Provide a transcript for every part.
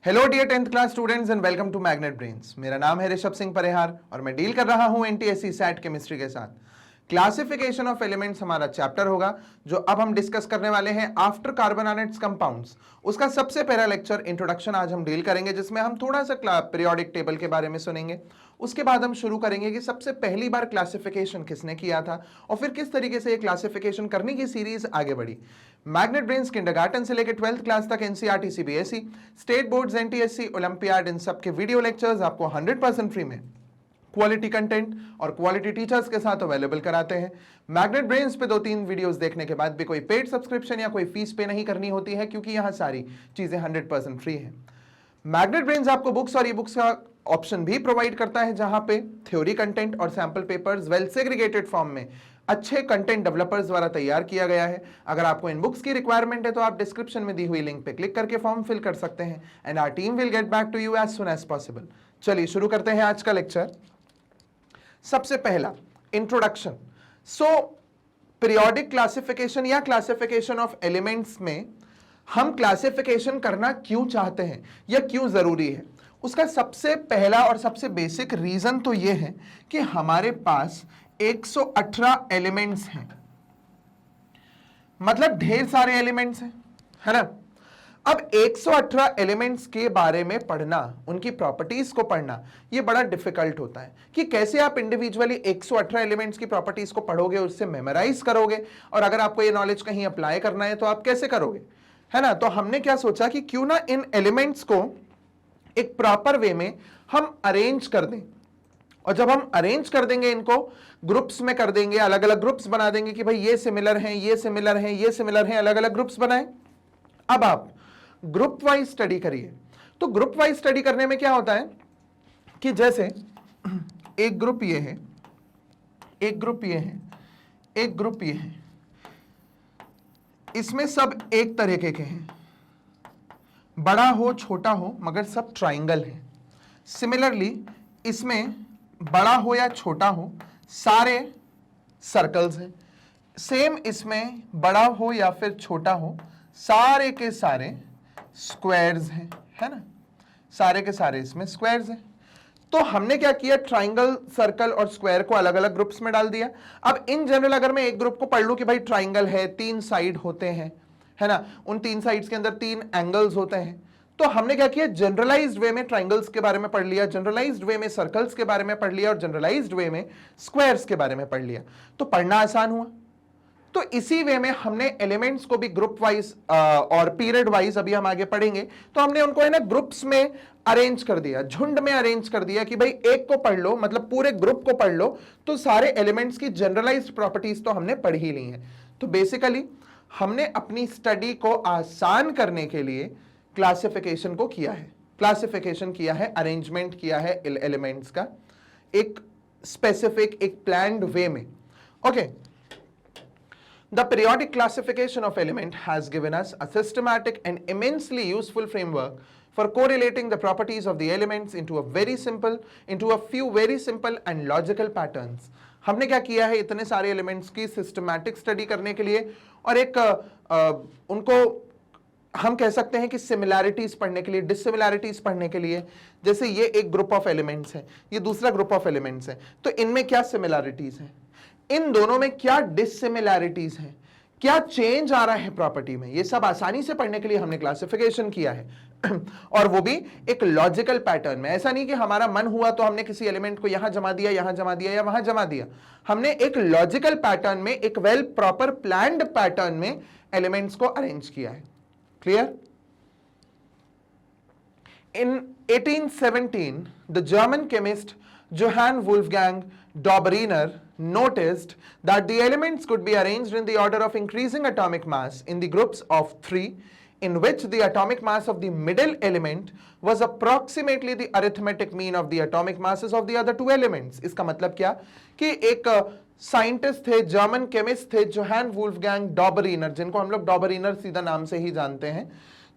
Hello dear 10th class students and welcome to Magnet Brains. मेरा नाम है ऋषभ सिंह परिहार और मैं डील कर रहा हूं एनटीएससी सैट केमिस्ट्री के साथ। क्लासिफिकेशन ऑफ एलिमेंट्स हमारा चैप्टर होगा जो अब हम डिस्कस करने वाले हैं आफ्टर कार्बोनेट्स कंपाउंड्स। उसका सबसे पहला लेक्चर इंट्रोडक्शन आज हम डील करेंगे, जिसमें हम थोड़ा सा पीरियोडिक टेबल के बारे में सुनेंगे। उसके बाद हम शुरू करेंगे कि सबसे पहली बार क्लासिफिकेशन किसने किया था और फिर किस तरीके से ये क्लासिफिकेशन करने की सीरीज आगे बढ़ी। मैग्नेट ब्रेन्स किंडरगार्टन से लेकर 12th क्लास तक NCERT, CBSE, state boards, NTSC, olympiad, इन सब के वीडियो लेक्चर्स आपको 100% फ्री में क्वालिटी कंटेंट और क्वालिटी टीचर्स के साथ अवेलेबल कराते हैं। मैग्नेट ब्रेन्स पे 2-3 वीडियोस देखने के बाद भी कोई पेड सब्सक्रिप्शन या कोई फीस पे नहीं करनी होती है, क्योंकि यहां सारी चीजें 100% फ्री है। मैग्नेट ब्रेन्स आपको बुक्स और ई बुक्स का ऑप्शन भी प्रोवाइड करता है, जहां पे थ्योरी कंटेंट और sample papers well segregated form में अच्छे कंटेंट डेवलपर्स द्वारा तैयार किया गया है। अगर आपको इन बुक्स की रिक्वायरमेंट है तो आप डिस्क्रिप्शन में दी हुई लिंक पे क्लिक करके फॉर्म फिल कर सकते हैं and our team will get back to you as soon as possible. चलिए शुरू करते हैं आज का लेक्चर। सबसे पहला इंट्रोडक्शन। पीरियोडिक क्लासिफिकेशन या क्लासिफिकेशन ऑफ एलिमेंट्स में हम क्लासिफिकेशन करना क्यों चाहते हैं या क्यों जरूरी है, उसका सबसे पहला और सबसे बेसिक रीजन तो यह है कि हमारे पास 118 एलिमेंट्स हैं, मतलब ढेर सारे एलिमेंट्स हैं, है ना। अब 118 एलिमेंट्स के बारे में पढ़ना, उनकी प्रॉपर्टीज को पढ़ना, यह बड़ा डिफिकल्ट होता है कि कैसे आप इंडिविजुअली 118 एलिमेंट्स की प्रॉपर्टीज को पढ़ोगे, उससे मेमोराइज करोगे, और अगर आपको ये नॉलेज कहीं अप्लाई करना है तो आप कैसे करोगे, है ना। तो हमने क्या सोचा कि क्यों ना इन एलिमेंट्स को एक प्रॉपर वे में हम अरेंज कर दें, और जब हम अरेंज कर देंगे, इनको ग्रुप्स में कर देंगे, अलग अलग ग्रुप्स बना देंगे कि भाई ये सिमिलर हैं, ये सिमिलर हैं, ये सिमिलर हैं, अलग अलग ग्रुप्स बनाएं। अब आप ग्रुप वाइज स्टडी करिए। तो ग्रुप वाइज स्टडी करने में क्या होता है कि जैसे एक ग्रुप ये है, एक ग्रुप ये है, एक ग्रुप ये है, इसमें सब एक तरीके के हैं, बड़ा हो छोटा हो मगर सब ट्राइंगल है। सिमिलरली इसमें बड़ा हो या छोटा हो सारे सर्कल्स हैं। सेम इसमें बड़ा हो या फिर छोटा हो सारे के सारे स्क्वायर्स हैं, है ना, सारे के सारे इसमें स्क्वायर्स हैं। तो हमने क्या किया, ट्राइंगल, सर्कल और स्क्वायर को अलग अलग ग्रुप्स में डाल दिया। अब इन जनरल अगर मैं एक ग्रुप को पढ़ लूं कि भाई ट्राइंगल है, 3 साइड होते हैं, है ना, उन 3 साइड्स के अंदर 3 एंगल्स होते हैं, तो हमने क्या किया, जनरलाइज्ड वे में ट्राइंगल्स के बारे में पढ़ लिया, जनरलाइज्ड वे में सर्कल्स के बारे में पढ़ लिया और जनरलाइज्ड वे में स्क्वायर्स के बारे में पढ़ लिया। तो पढ़ना आसान हुआ। तो इसी वे में हमने एलिमेंट्स को भी ग्रुप वाइज और पीरियड वाइज, अभी हम आगे पढ़ेंगे, तो हमने उनको है ना ग्रुप्स में अरेंज कर दिया, झुंड में अरेंज कर दिया कि भाई एक को पढ़ लो, मतलब पूरे ग्रुप को पढ़ लो, तो सारे एलिमेंट्स की जनरलाइज्ड प्रॉपर्टीज तो हमने पढ़ ही ली हैं। तो बेसिकली हमने अपनी स्टडी को आसान करने के लिए क्लासिफिकेशन को किया है, क्लासिफिकेशन किया है, अरेंजमेंट किया है एलिमेंट्स का एक स्पेसिफिक, एक प्लान्ड वे में। Okay, The periodic classification of element has given us a systematic and immensely useful framework for correlating the properties of the elements into a few very simple and logical patterns. हमने क्या किया है, इतने सारे elements की systematic study करने के लिए और एक उनको हम कह सकते हैं कि सिमिलैरिटीज पढ़ने के लिए, डिससिमिलैरिटीज पढ़ने के लिए, जैसे ये एक ग्रुप ऑफ एलिमेंट्स है, ये दूसरा ग्रुप ऑफ एलिमेंट्स है, तो इनमें क्या सिमिलैरिटीज हैं, इन दोनों में क्या डिससिमिलैरिटीज हैं, क्या चेंज आ रहा है प्रॉपर्टी में, ये सब आसानी से पढ़ने के लिए हमने क्लासिफिकेशन किया है और वो भी एक लॉजिकल पैटर्न में। ऐसा नहीं कि हमारा मन हुआ तो हमने किसी एलिमेंट को यहां जमा दिया, यहां जमा दिया या वहां जमा दिया। हमने एक लॉजिकल पैटर्न में, एक वेल प्रॉपर प्लान्ड पैटर्न में एलिमेंट्स को अरेंज किया है। Clear? In 1817, the German chemist Johann Wolfgang Dobereiner noticed that the elements could be arranged in the order of increasing atomic mass in the groups of 3, in which the atomic mass of the middle element was approximately the arithmetic mean of the atomic masses of the other 2 elements. इसका मतलब क्या कि एक scientist थे, German chemist थे, Johan Wolfgang डॉबरीनर, जिनको हम लोग डॉबरीनर सीधा नाम से ही जानते हैं।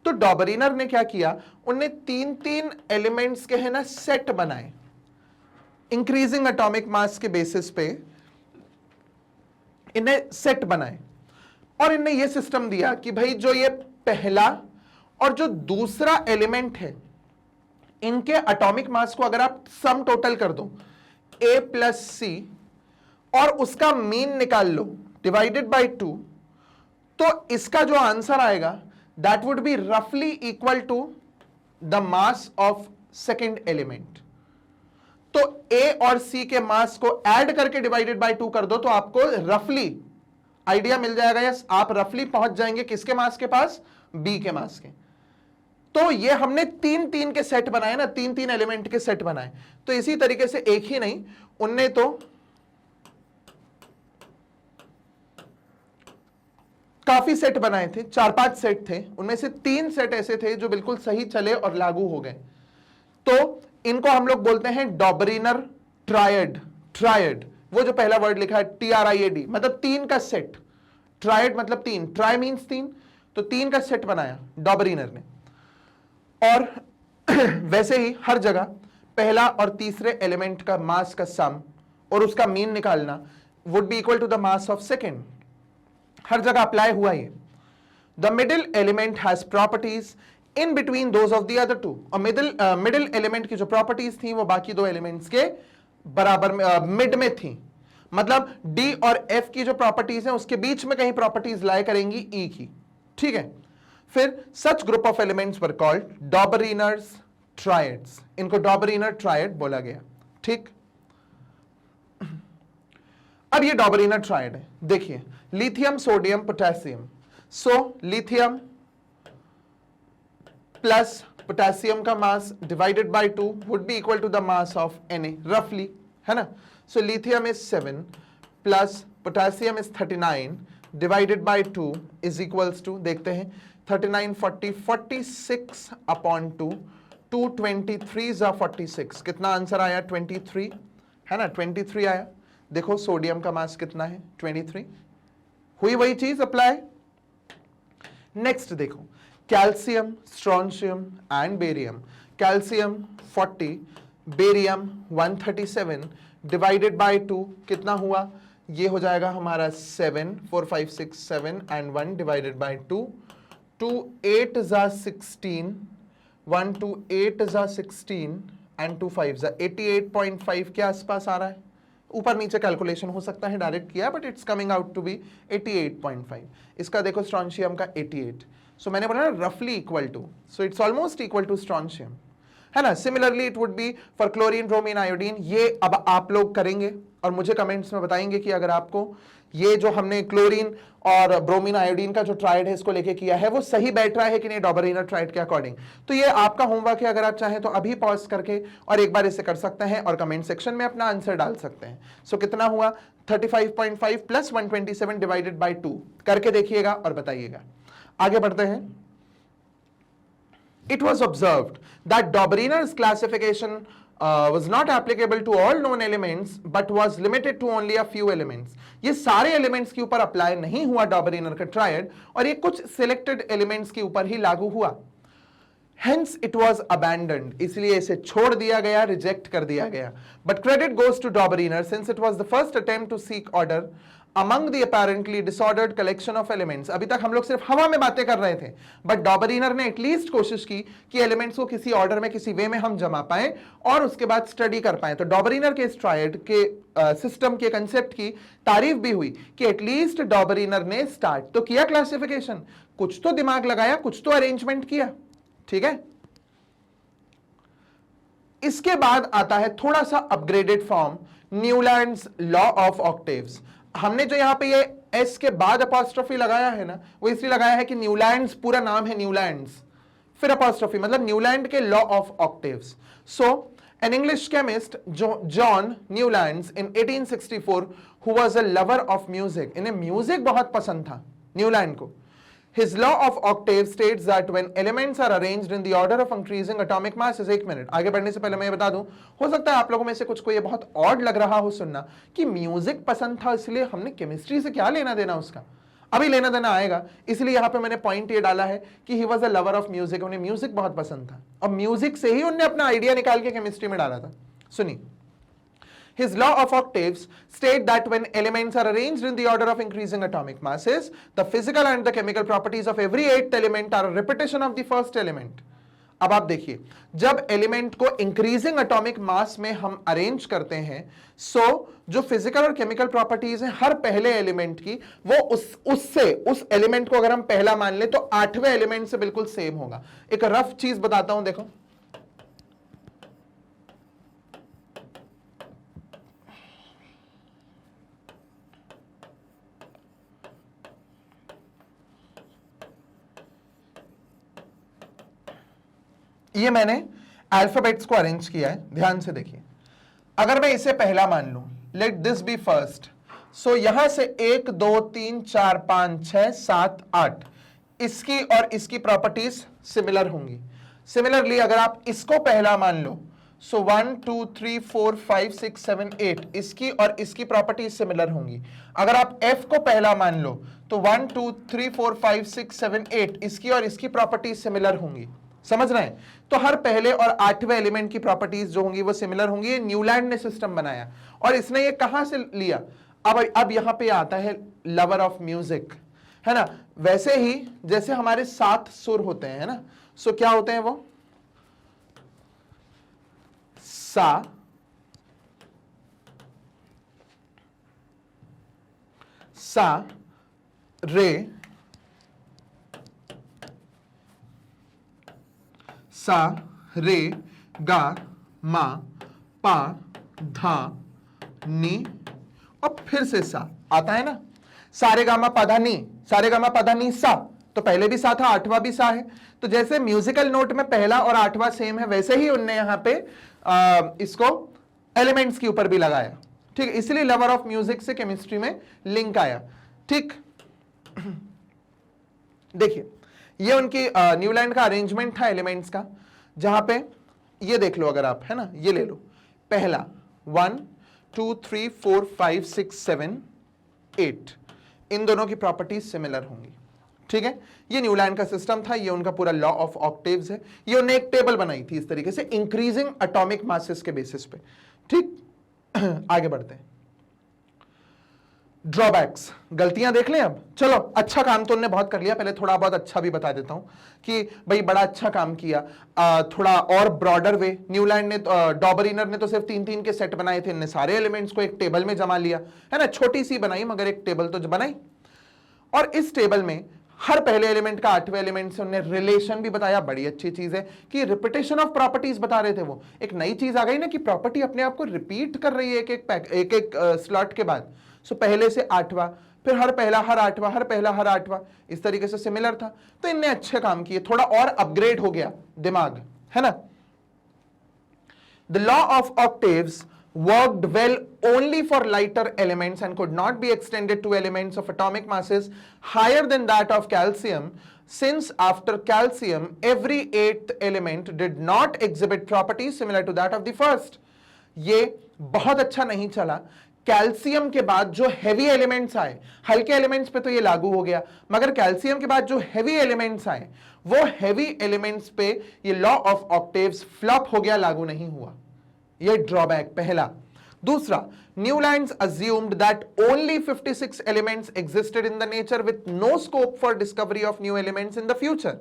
तो डॉबरीनर ने क्या किया, उन्हें 3-3 एलिमेंट्स के है ना सेट बनाए, इंक्रीजिंग एटॉमिक मास के बेसिस पे इन्हें सेट बनाए, और इन्हें यह सिस्टम दिया कि भाई जो ये पहला और जो दूसरा एलिमेंट है, इनके एटॉमिक मास को अगर आप सम टोटल कर दो A प्लस सी और उसका मीन निकाल लो डिवाइडेड बाय 2, तो इसका जो आंसर आएगा दैट वुड बी रफली equal to the mass of second element. तो A और C के मास को ऐड करके डिवाइडेड बाय 2 कर दो तो आपको रफली आइडिया मिल जाएगा, यस आप रफली पहुंच जाएंगे किसके मास के पास, B के मास के। तो ये हमने 3-3 के सेट बनाए ना, 3-3 एलिमेंट के सेट बनाए। तो इसी तरीके से एक ही नहीं, उनने तो काफी सेट बनाए थे, 4-5 सेट थे, उनमें से 3 सेट ऐसे थे जो बिल्कुल सही चले और लागू हो गए। तो इनको हम लोग बोलते हैं डॉबरिनर ट्रायड। ट्रायड वो जो पहला वर्ड लिखा है TRIAD, मतलब 3 का सेट। ट्रायड मतलब 3, ट्राई मीन्स 3, तो 3 का सेट बनाया डॉबरिनर ने। और वैसे ही हर जगह पहला और तीसरे एलिमेंट का मास का सम और उसका मीन निकालना would be equal to the mass of second, हर जगह अप्लाई हुआ ये। The middle element has properties in between those of the other two, और मिडिल एलिमेंट की जो प्रॉपर्टीज थी वो बाकी दो एलिमेंट्स के बराबर मिड में थी। मतलब डी और एफ की जो प्रॉपर्टीज हैं उसके बीच में कहीं प्रॉपर्टीज लाई करेंगी ई की, ठीक है। फिर such group of elements were called Dobereiner's triads, इनको डॉबरिनर ट्रायड बोला गया, ठीक। अब ये डॉबरिनर ट्रायड है, देखिए lithium sodium potassium, so lithium plus potassium का mass divided by 2 would be equal to the mass of Na रफली, है ना। So lithium is 7 plus potassium is 39 divided by 2 is equals to, देखते हैं 39 40 46 अपॉन 2, 223 जा 46, कितना आंसर आया 23, है ना 23 आया। देखो सोडियम का मास कितना है 23, हुई वही चीज अप्लाई। नेक्स्ट देखो calcium, strontium and barium. Calcium 40, barium 137 divided by 2 कितना हुआ, ये हो जाएगा हमारा 7 4 5 6 7 एंड 1 डिवाइडेड बाय 2, 2 8 जा 16, 1 2 8 जा 16 एंड 2 5 जा 88.5 के आसपास आ रहा है। ऊपर नीचे कैलकुलेशन हो सकता है डायरेक्ट किया, but it's coming out to be 88.5। इसका देखो स्ट्रोंशियम का 88, सो मैंने बोला ना रफली equal to, so it's almost equal to strontium, है ना। Similarly it would be for chlorine bromine iodine. ये अब आप लोग करेंगे और मुझे कमेंट्स में बताएंगे कि अगर आपको ये जो हमने क्लोरीन और ब्रोमीन आयोडीन का जो ट्रायड है इसको लेके किया है वो सही बैठ रहा है कि नहीं डॉबरिनर ट्रायड के अकॉर्डिंग। तो ये आपका होमवर्क है, अगर आप चाहें तो अभी पॉज करके और एक बार इसे कर सकते हैं और कमेंट सेक्शन में अपना आंसर डाल सकते हैं। सो कितना हुआ 35.5 प्लस 127 डिवाइडेड बाय 2 करके देखिएगा और बताइएगा। आगे बढ़ते हैं। It was observed that Dobriner's classification was not applicable to all known elements but was limited to only a few elements. ये सारे एलिमेंट्स के ऊपर अप्लाई नहीं हुआ डॉबरिनर का ट्रायड, और ये कुछ सिलेक्टेड एलिमेंट्स के ऊपर ही लागू हुआ। Hence it was abandoned, इसलिए इसे छोड़ दिया गया, रिजेक्ट कर दिया गया। But credit goes to Dobriner since it was the first attempt to seek order among the apparently disordered collection of elements। अभी तक हम लोग सिर्फ हवा में बातें कर रहे थे, बट डॉबरिनर ने एटलीस्ट कोशिश की कि एलिमेंट्स को किसी ऑर्डर में किसी वे में हम जमा पाएं और उसके बाद स्टडी कर पाएं। तो डॉबरिनर के इस ट्रायड के सिस्टम के कंसेप्ट की तारीफ भी हुई कि एटलीस्ट डॉबरिनर ने स्टार्ट तो किया क्लासिफिकेशन, कुछ तो दिमाग लगाया, कुछ तो अरेंजमेंट किया, ठीक है। इसके बाद आता है थोड़ा सा upgraded form, Newlands law of octaves. हमने जो यहां पे ये एस के बाद अपॉस्ट्रोफी लगाया है ना, वो इसलिए लगाया है कि न्यूलैंड्स पूरा नाम है न्यूलैंड्स, फिर अपॉस्ट्रोफी मतलब न्यूलैंड के law of octaves. So an English chemist John Newlands in 1864 who was a lover of music, इन्हें म्यूजिक बहुत पसंद था न्यूलैंड को। His law of octave states that when elements are arranged in the order of increasing atomic masses, एक minute आगे बढ़ने से पहले मैं ये बता दूं, हो सकता है आप लोगों में से कुछ को ये बहुत ऑड लग रहा हो सुनना कि म्यूजिक पसंद था इसलिए हमने केमिस्ट्री से क्या लेना देना उसका। अभी लेना देना आएगा, इसलिए यहां पे मैंने पॉइंट ये डाला है कि he was a lover of music, उन्हें म्यूजिक बहुत पसंद था और म्यूजिक से ही उन्होंने अपना आइडिया निकाल के केमिस्ट्री में डाला था। सुनिए, His law of octaves state that when elements are arranged in the order of increasing atomic masses, the physical and the chemical properties of every eighth element are a repetition of the first element. अब आप देखिए, जब element को increasing atomic mass में हम arrange करते हैं, जो फिजिकल और केमिकल प्रॉपर्टीज हैं हर पहले एलिमेंट की, वो उस एलिमेंट को अगर हम पहला मान ले तो 8वें एलिमेंट से बिल्कुल सेम होगा। एक रफ चीज बताता हूं, देखो ये मैंने अल्फाबेट्स को अरेंज किया है, ध्यान से देखिए। अगर मैं इसे पहला मान लूं, लेट दिस बी फर्स्ट, यहां से 1 2 3 4 5 6 7 8, इसकी और इसकी प्रॉपर्टीज सिमिलर होंगी। सिमिलरली अगर आप इसको पहला मान लो, 1 2 3 4 5 6 7 8, इसकी और इसकी प्रॉपर्टीज सिमिलर होंगी। अगर आप F को पहला मान लो तो 1 2 3 4 5 6 7 8, इसकी और इसकी प्रॉपर्टीज सिमिलर होंगी। समझ रहे हैं? तो हर पहले और 8वें एलिमेंट की प्रॉपर्टीज जो होंगी वो सिमिलर होंगी। ये न्यूलैंड ने सिस्टम बनाया, और इसने ये कहां से लिया? अब यहां पे आता है लवर ऑफ म्यूजिक, है ना। वैसे ही जैसे हमारे 7 सुर होते हैं, है ना, क्या होते हैं वो? सा, रे, सा रे गा मा पा धा नी, और फिर से सा आता है ना, सारे गामा पाधा नी, सारे गामा पाधा नी सा। तो पहले भी सा था, 8वां भी सा है। तो जैसे म्यूजिकल नोट में पहला और 8वां सेम है, वैसे ही उनने यहां पे इसको एलिमेंट्स के ऊपर भी लगाया। ठीक है, इसलिए लवर ऑफ म्यूजिक से केमिस्ट्री में लिंक आया। ठीक, देखिए ये उनकी न्यूलैंड का अरेंजमेंट था एलिमेंट्स का, जहां पे ये देख लो अगर आप, है ना, ये ले लो, पहला 1 2 3 4 5 6 7 8, इन दोनों की प्रॉपर्टीज सिमिलर होंगी। ठीक है, ये न्यूलैंड का सिस्टम था, ये उनका पूरा लॉ ऑफ ऑक्टेव्स है। ये उन्होंने एक टेबल बनाई थी इस तरीके से, इंक्रीजिंग एटॉमिक मासेस के बेसिस पे। ठीक, आगे बढ़ते हैं। ड्रॉबैक्स, गलतियां देख लें अब। चलो, अच्छा काम तो उन्होंने बहुत कर लिया, पहले थोड़ा बहुत अच्छा भी बता देता हूं कि भाई बड़ा अच्छा काम किया। थोड़ा और ब्रॉडर वे, न्यूलैंड ने, डॉबरिनर ने तो सिर्फ 3-3 के सेट बनाए थे, इनने सारे एलिमेंट्स को एक टेबल में जमा लिया, है ना, छोटी सी बनाई मगर एक टेबल तो बनाई। और इस टेबल में हर पहले एलिमेंट का 8वें एलिमेंट से उन्होंने रिलेशन भी बताया। बड़ी अच्छी चीज है कि रिपीटेशन ऑफ प्रॉपर्टीज बता रहे थे वो। एक नई चीज आ गई ना कि प्रॉपर्टी अपने आप को रिपीट कर रही है एक स्लॉट के बाद। पहले से 8वां, फिर हर पहला हर 8वां, हर पहला हर 8वां, इस तरीके से सिमिलर था। तो इनने अच्छे काम किए, थोड़ा और अपग्रेड हो गया दिमाग, है ना। The law of octaves worked well only for lighter elements and could not be extended to elements of atomic masses higher than that of calcium, since after calcium every 8th element did not exhibit properties similar to that of the first. ये बहुत अच्छा नहीं चला। Calcium के बाद जो heavy elements आए, हल्के एलिमेंट्स पे तो ये लागू हो गया, मगर कैल्शियम के बाद जो हेवी एलिमेंट्स आए, वो हेवी एलिमेंट्स पे ये लॉ ऑफ ऑक्टेव्स फ्लॉप हो गया, लागू नहीं हुआ। ये ड्रॉबैक पहला। दूसरा, Newlands assumed that only 56 elements existed in the nature with no scope for discovery of new elements in the future.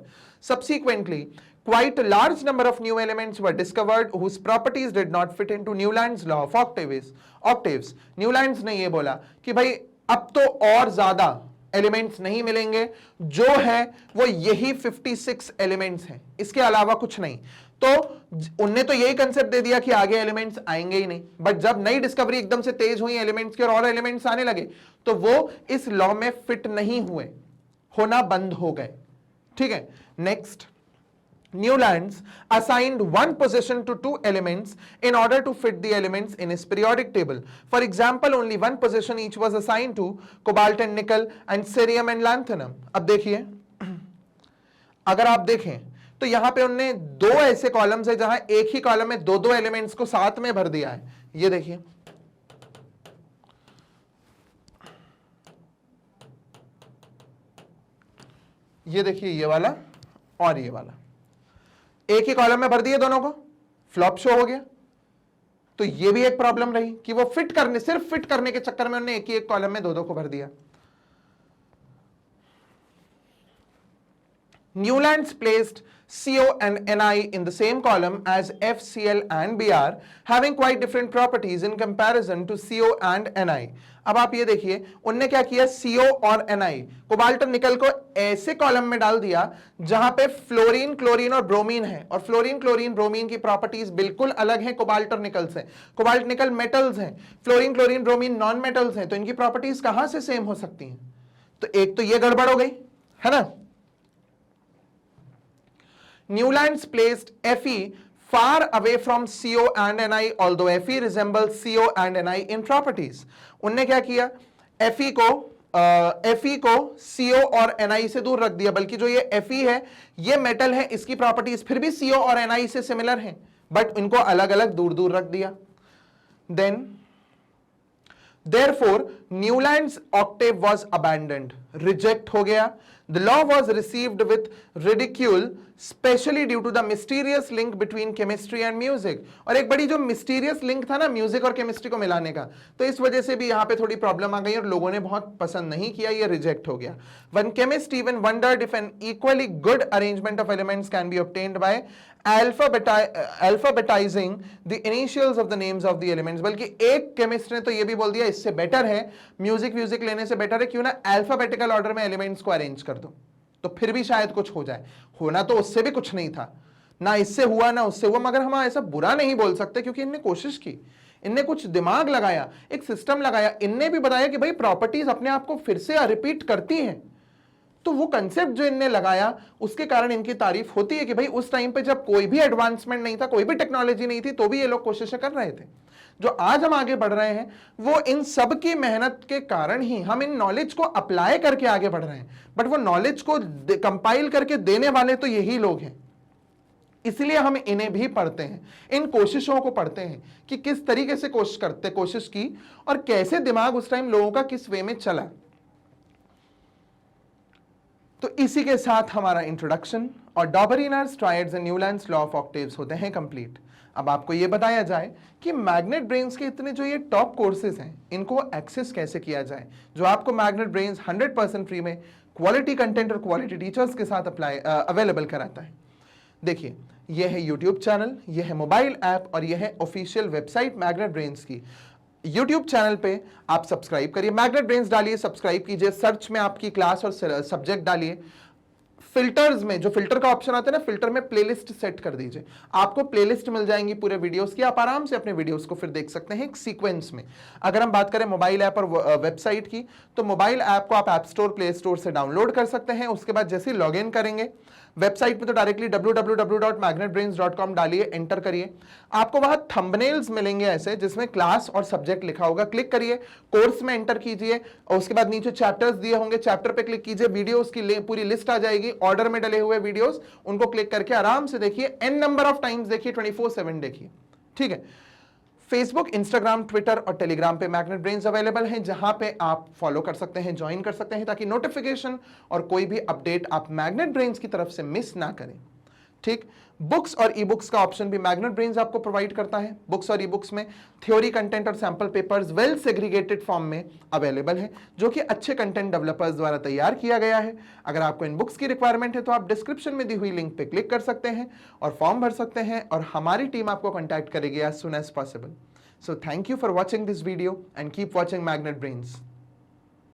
Subsequently, quite a large number of new elements were discovered whose properties did not fit into Newland's law of octaves. Newlands ने ये बोला कि भाई अब तो और ज्यादा elements नहीं मिलेंगे, जो है वो यही 56 एलिमेंट्स हैं, इसके अलावा कुछ नहीं। तो उनने तो यही कंसेप्ट दे दिया कि आगे एलिमेंट्स आएंगे ही नहीं। बट जब नई डिस्कवरी एकदम से तेज हुई एलिमेंट्स की और एलिमेंट्स आने लगे, तो वो इस लॉ में फिट नहीं हुए, होना बंद हो गए। ठीक है, next, Newlands assigned one position to two elements in order to fit the elements in his periodic table. For example, only one position each was assigned to cobalt and nickel and cerium and lanthanum. अब देखिए, अगर आप देखें तो यहां पे उन्होंने दो ऐसे कॉलम्स है जहां एक ही कॉलम में दो एलिमेंट्स को साथ में भर दिया है। ये देखिए, ये वाला और ये वाला एक ही कॉलम में भर दिए, दोनों को फ्लॉप शो हो गया। तो ये भी एक प्रॉब्लम रही कि वो सिर्फ फिट करने के चक्कर में उन्होंने एक ही एक कॉलम में दो को भर दिया। Newlands placed CO and Ni in the same column as FCl and Br, having quite different properties in comparison to CO and Ni. अब आप ये देखिए, उनने क्या किया, CO और Ni, कोबाल्ट और निकल को ऐसे कॉलम में डाल दिया जहां पे फ्लोरीन, क्लोरीन और ब्रोमीन है, और फ्लोरीन, क्लोरीन, ब्रोमीन की प्रॉपर्टीज बिल्कुल अलग है कोबाल्ट और निकल से। कोबाल्ट निकल मेटल्स हैं, fluorine, chlorine, bromine non metals हैं, तो इनकी प्रॉपर्टीज कहां से सेम हो सकती हैं? तो एक तो ये गड़बड़ हो गई है ना। Newlands placed Fe far away from CO and Ni, although Fe resembles CO and Ni in properties. उनने क्या किया, Fe को CO और Ni से दूर रख दिया, बल्कि जो ये Fe है ये मेटल है, इसकी प्रॉपर्टीज फिर भी CO और Ni से सिमिलर हैं, बट इनको अलग अलग दूर दूर रख दिया। Then therefore Newlands octave was abandoned, reject हो गया। The law was received with ridicule, especially due to the mysterious link between chemistry and music. और एक बड़ी जो mysterious link था ना म्यूजिक और केमिस्ट्री को मिलाने का, तो इस वजह से भी यहाँ पे थोड़ी प्रॉब्लम आ गई और लोगों ने बहुत पसंद नहीं किया, ये रिजेक्ट हो गया। One chemist even wondered if an equally good arrangement of elements can be obtained by alphabetizing the initials of the names of the elements. बल्कि एक केमिस्ट ने तो ये भी बोल दिया इससे बेटर है, म्यूजिक लेने से बेटर है क्यों ना अल्फाबेटिकल ऑर्डर में एलिमेंट्स को अरेंज कर दो, तो फिर भी शायद कुछ हो जाए। होना तो उससे भी कुछ नहीं था, ना इससे हुआ ना उससे हुआ, मगर हम ऐसा बुरा नहीं बोल सकते क्योंकि इनने कोशिश की, इनने कुछ दिमाग लगाया, एक सिस्टम लगाया, इनने भी बताया कि भाई प्रॉपर्टीज अपने आप को फिर से रिपीट करती हैं। तो वो कंसेप्ट जो इनने लगाया उसके कारण इनकी तारीफ होती है कि भाई उस टाइम पे जब कोई भी एडवांसमेंट नहीं था, कोई भी टेक्नोलॉजी नहीं थी, तो भी ये लोग कोशिशें कर रहे थे। जो आज हम आगे बढ़ रहे हैं वो इन सब की मेहनत के कारण ही, हम इन नॉलेज को अप्लाई करके आगे बढ़ रहे हैं, बट वो नॉलेज को कंपाइल करके देने वाले तो यही लोग हैं। इसलिए हम इन्हें भी पढ़ते हैं, इन कोशिशों को पढ़ते हैं कि किस तरीके से कोशिश की और कैसे दिमाग उस टाइम लोगों का किस वे में चला। तो इसी के साथ हमारा इंट्रोडक्शन और Dobereiner's, triads and Newlands law of octaves होते हैं कंप्लीट। अब आपको ये बताया जाए कि मैग्नेट ब्रेन्स के इतने जो ये टॉप कोर्सेज हैं इनको एक्सेस कैसे किया जाए, जो आपको मैग्नेट ब्रेन्स 100% फ्री में क्वालिटी कंटेंट और क्वालिटी टीचर्स के साथ अवेलेबल कराता है। देखिए, ये है यूट्यूब चैनल, ये है मोबाइल ऐप और ये है ऑफिशियल वेबसाइट मैग्नेट ब्रेन्स की। यूट्यूब चैनल पे आप सब्सक्राइब करिए, मैग्नेट ब्रेन्स डालिए, सब्सक्राइब कीजिए, सर्च में आपकी क्लास और सब्जेक्ट डालिए, फिल्टर्स में जो फिल्टर का ऑप्शन आता है ना, फिल्टर में प्लेलिस्ट सेट कर दीजिए, आपको प्लेलिस्ट मिल जाएंगी पूरे वीडियोस की, आप आराम से अपने वीडियोस को फिर देख सकते हैं एक सीक्वेंस में। अगर हम बात करें मोबाइल ऐप और वेबसाइट की, तो मोबाइल ऐप को आप ऐप स्टोर, प्ले स्टोर से डाउनलोड कर सकते हैं। उसके बाद जैसे ही लॉग इन करेंगे वेबसाइट में तो डायरेक्टली www.magnetbrains.com डालिए, एंटर करिए, आपको वहां थंबनेल्स मिलेंगे ऐसे जिसमें क्लास और सब्जेक्ट लिखा होगा, क्लिक करिए, कोर्स में एंटर कीजिए और उसके बाद नीचे चैप्टर्स दिए होंगे, चैप्टर पे क्लिक कीजिए, वीडियोस की पूरी लिस्ट आ जाएगी, ऑर्डर में डले हुए वीडियोस, उनको क्लिक करके आराम से देखिए, n नंबर ऑफ टाइम्स देखिए, 24/7 देखिए। ठीक है, फेसबुक, इंस्टाग्राम, ट्विटर और टेलीग्राम पे मैग्नेट ब्रेन्स अवेलेबल हैं, जहां पे आप फॉलो कर सकते हैं, ज्वाइन कर सकते हैं, ताकि नोटिफिकेशन और कोई भी अपडेट आप मैग्नेट ब्रेन्स की तरफ से मिस ना करें। ठीक, बुक्स और ई बुक्स का ऑप्शन भी मैग्नेट ब्रेन्स आपको प्रोवाइड करता है। बुक्स और ई बुक्स में थ्योरी कंटेंट और sample papers well segregated form में अवेलेबल है, जो कि अच्छे कंटेंट डेवलपर्स द्वारा तैयार किया गया है। अगर आपको इन बुक्स की रिक्वायरमेंट है तो आप डिस्क्रिप्शन में दी हुई लिंक पे क्लिक कर सकते हैं और फॉर्म भर सकते हैं और हमारी टीम आपको कॉन्टैक्ट करेगी as soon as possible. So thank you for watching this video and keep watching Magnet Brains.